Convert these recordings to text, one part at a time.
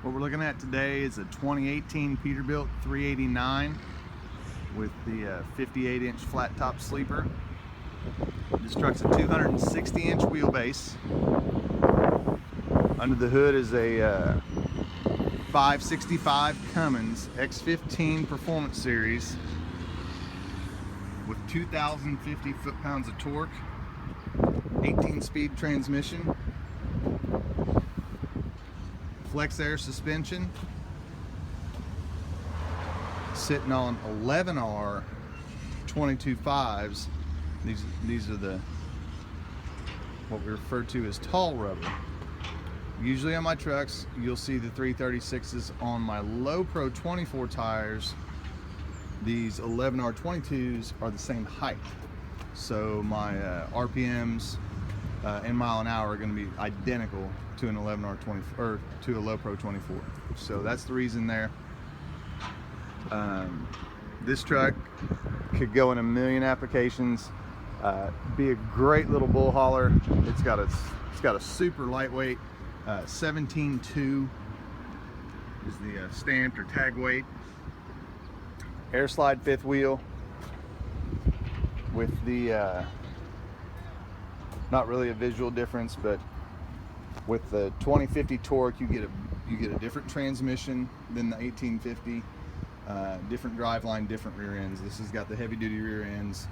What we're looking at today is a 2018 Peterbilt 389 with the 58-inch flat top sleeper. This truck's a 260-inch wheelbase. Under the hood is a 565 Cummins X15 Performance Series with 2,050 foot-pounds of torque, 18-speed transmission, flex air suspension, sitting on 11R 22.5s. These are the what we refer to as tall rubber. Usually on my trucks you'll see the 336s. On my low pro 24 tires, these 11R 22s are the same height, so my RPMs and mile an hour are going to be identical to an 11R 24 or to a low pro 24. So that's the reason there. This truck could go in a million applications. Be a great little bull hauler. It's got a super lightweight 17.2 is the stamped or tag weight. Air slide fifth wheel with the not really a visual difference, but with the 2050 torque you get a different transmission than the 1850. Different driveline, different rear ends. This has got the heavy duty rear ends,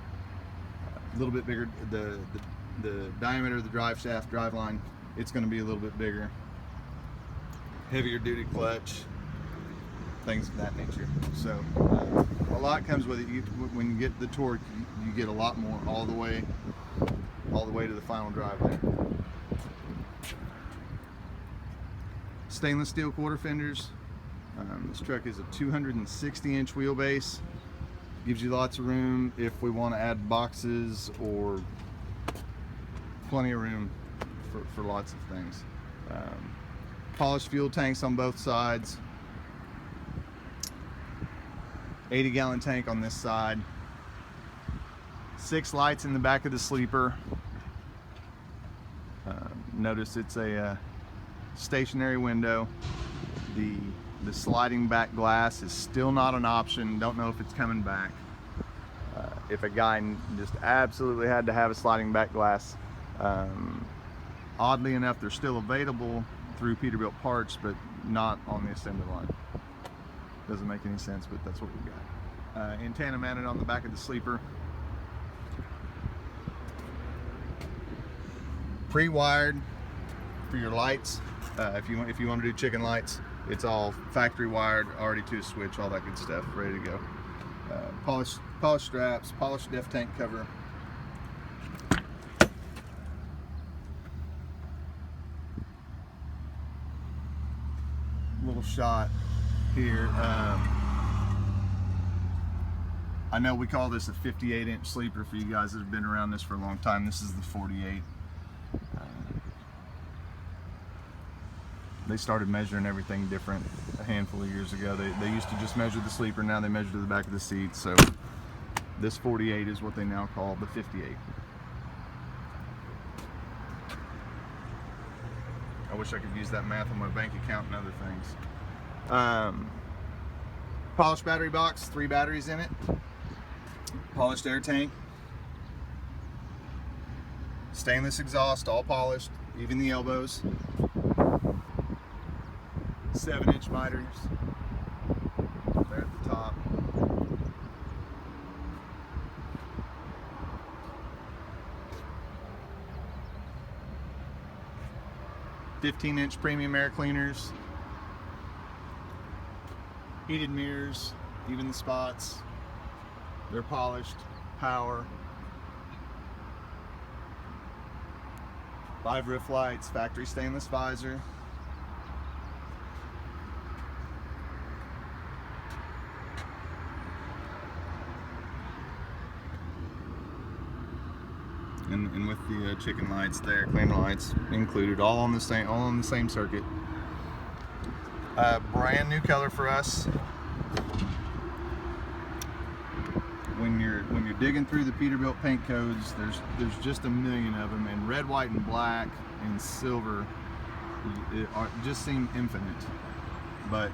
a little bit bigger. The diameter of the drive shaft driveline, it's going to be a little bit bigger, heavier duty clutch, things of that nature. So a lot comes with it. When you get the torque, you get a lot more all the way to the final drive there. Stainless steel quarter fenders. This truck is a 260-inch wheelbase. Gives you lots of room if we want to add boxes, or plenty of room for lots of things. Polished fuel tanks on both sides. 80-gallon tank on this side. 6 lights in the back of the sleeper. Notice it's a stationary window. The sliding back glass is still not an option. Don't know if it's coming back. If a guy just absolutely had to have a sliding back glass, oddly enough, they're still available through Peterbilt parts, but not on the assembly line. Doesn't make any sense, but that's what we got. Antenna mounted on the back of the sleeper. Pre-wired for your lights. If you want to do chicken lights, it's all factory wired, already to a switch, all that good stuff, ready to go. Polished straps, polished def tank cover. Little shot here. I know we call this a 58-inch sleeper for you guys that have been around this for a long time. This is the 48. They started measuring everything different a handful of years ago. They used to just measure the sleeper, now they measure to the back of the seat. So this 48 is what they now call the 58. I wish I could use that math on my bank account and other things. Polished battery box, 3 batteries in it. Polished air tank. Stainless exhaust, all polished, even the elbows. 7-inch miters there at the top. "15-inch premium air cleaners, heated mirrors, even the spots. They're polished, power. 5 roof lights, factory stainless visor. And with the chicken lights there, clean lights included, all on the same circuit. Brand new color for us. When you're digging through the Peterbilt paint codes, there's just a million of them, and red, white, and black and silver just seem infinite. but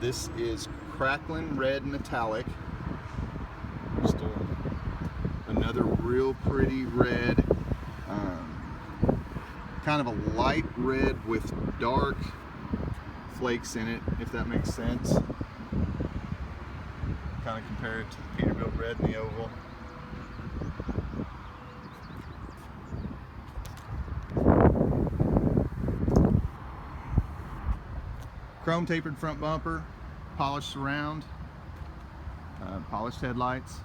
this is crackling red metallic. Just another real pretty red, kind of a light red with dark flakes in it, if that makes sense. Kind of compare it to the Peterbilt red in the oval. Chrome tapered front bumper, polished surround, polished headlights.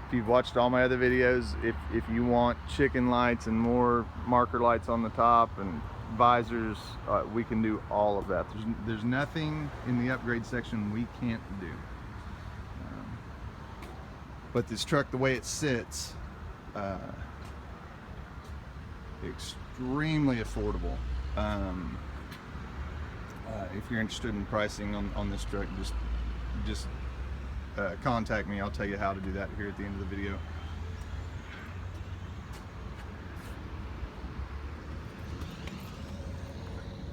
If you've watched all my other videos, if you want chicken lights and more marker lights on the top and visors, we can do all of that. There's nothing in the upgrade section we can't do. But this truck, the way it sits, extremely affordable. If you're interested in pricing on this truck, just contact me. I'll tell you how to do that here at the end of the video.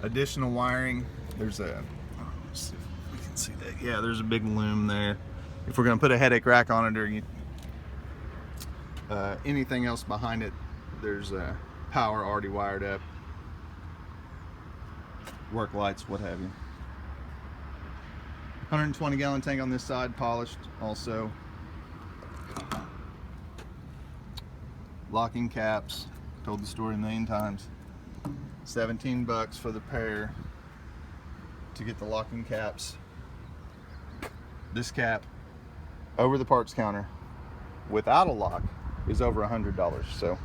Additional wiring. There's a, let's see if we can see that. Yeah, there's a big loom there. If we're going to put a headache rack on it or anything else behind it, there's power already wired up. Work lights, what have you. 120 gallon tank on this side, polished also. Locking caps, told the story a million times. $17 for the pair to get the locking caps. This cap over the parts counter without a lock is over $100. So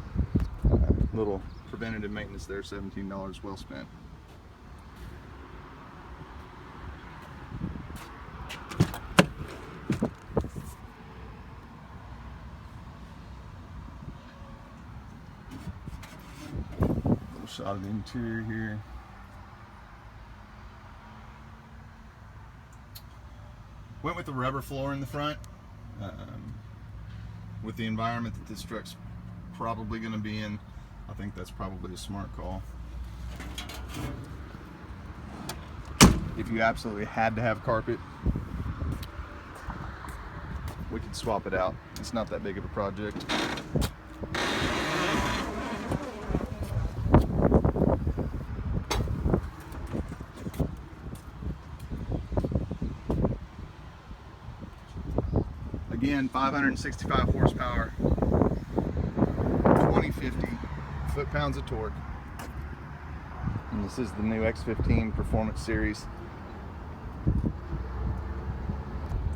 little preventative maintenance there, $17 well spent. Little shot of the interior here. Went with the rubber floor in the front. With the environment that this truck's probably going to be in, I think that's probably a smart call. If you absolutely had to have carpet, we could swap it out. It's not that big of a project. Again, 565 horsepower, 2050 foot-pounds of torque. And this is the new X15 Performance Series.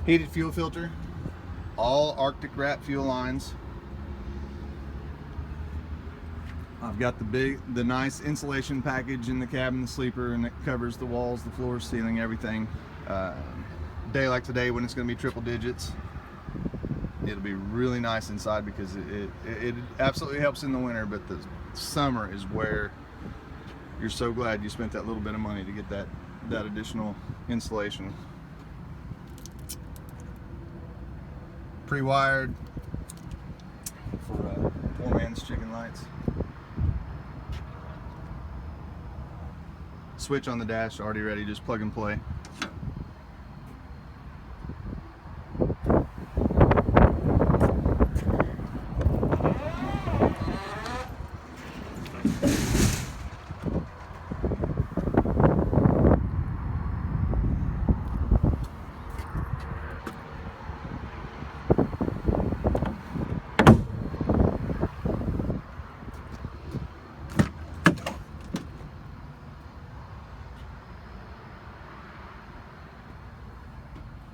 Heated fuel filter, all Arctic Wrap fuel lines. I've got the nice insulation package in the cabin, the sleeper, and it covers the walls, the floor, ceiling, everything. Day like today when it's going to be triple digits, it'll be really nice inside because it absolutely helps in the winter, but the summer is where you're so glad you spent that little bit of money to get that additional insulation. Pre-wired for poor man's chicken lights. Switch on the dash already ready, just plug and play.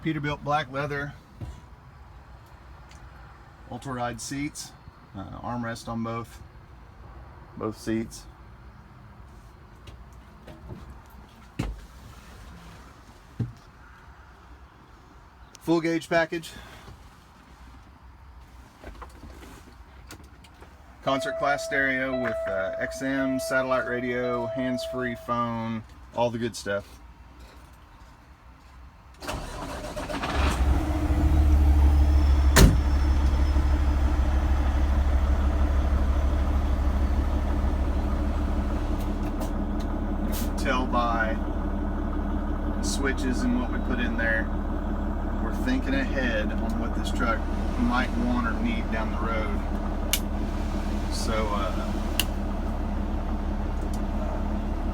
Peterbilt black leather, ultra ride seats, armrest on both seats. Full gauge package. Concert class stereo with XM, satellite radio, hands-free phone, all the good stuff. inches in what we put in there. We're thinking ahead on what this truck might want or need down the road. So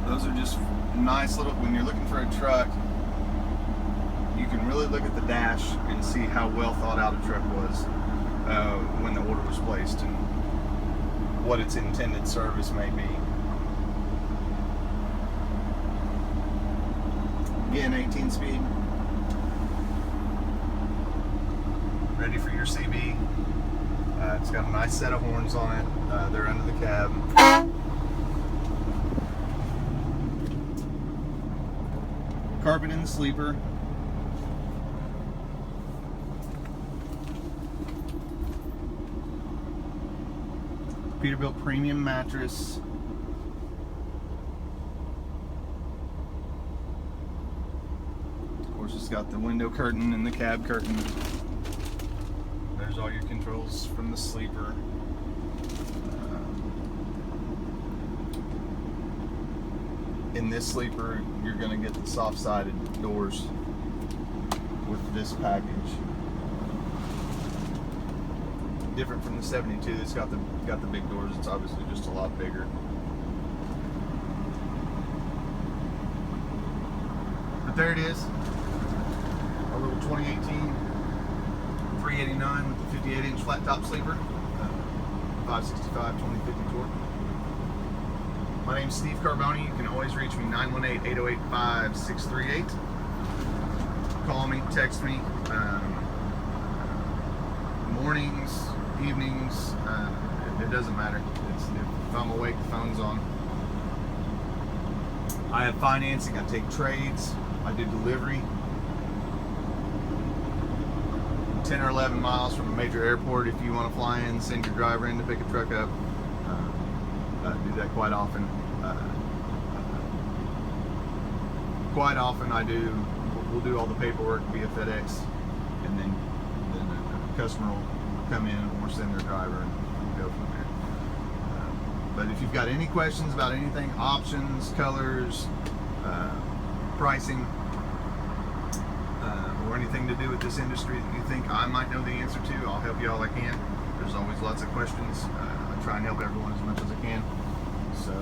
those are just nice little, when you're looking for a truck, you can really look at the dash and see how well thought out a truck was when the order was placed and what its intended service may be. Again, 18 speed. Ready for your CB. It's got a nice set of horns on it. They're under the cab. Carpet in the sleeper. Peterbilt premium mattress. Of course, it's got the window curtain and the cab curtain. There's all your controls from the sleeper. In this sleeper, you're going to get the soft-sided doors with this package. Different from the 72 that's got the big doors. It's obviously just a lot bigger. But there it is, our little 2018 389 with the 58-inch flat top sleeper, 565 2050 torque. My name's Steve Carboni. You can always reach me 918-808-5638. Call me, text me. Mornings, evenings, it doesn't matter. If I'm awake, the phone's on. I have financing, I take trades, I do delivery. 10 or 11 miles from a major airport, if you want to fly in, send your driver in to pick a truck up. I do that quite often. We'll do all the paperwork via FedEx, and then the customer will come in or send their driver and we'll go from there. But if you've got any questions about anything, options, colors, pricing, or anything to do with this industry that you think I might know the answer to, I'll help you all I can. There's always lots of questions. I try and help everyone as much as I can. So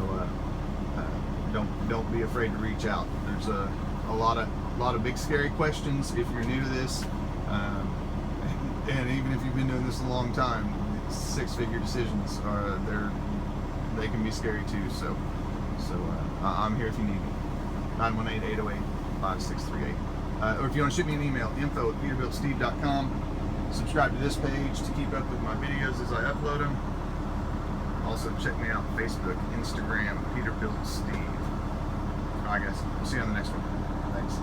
don't be afraid to reach out. There's a lot of big scary questions if you're new to this. And even if you've been doing this a long time, six-figure decisions they can be scary too. So I'm here if you need me. 918-808-5638. Or if you want to shoot me an email, info@peterbiltsteve.com. Subscribe to this page to keep up with my videos as I upload them. Also check me out on Facebook, Instagram, Peterbilt Steve. Alright guys, we'll see you on the next one. Thanks.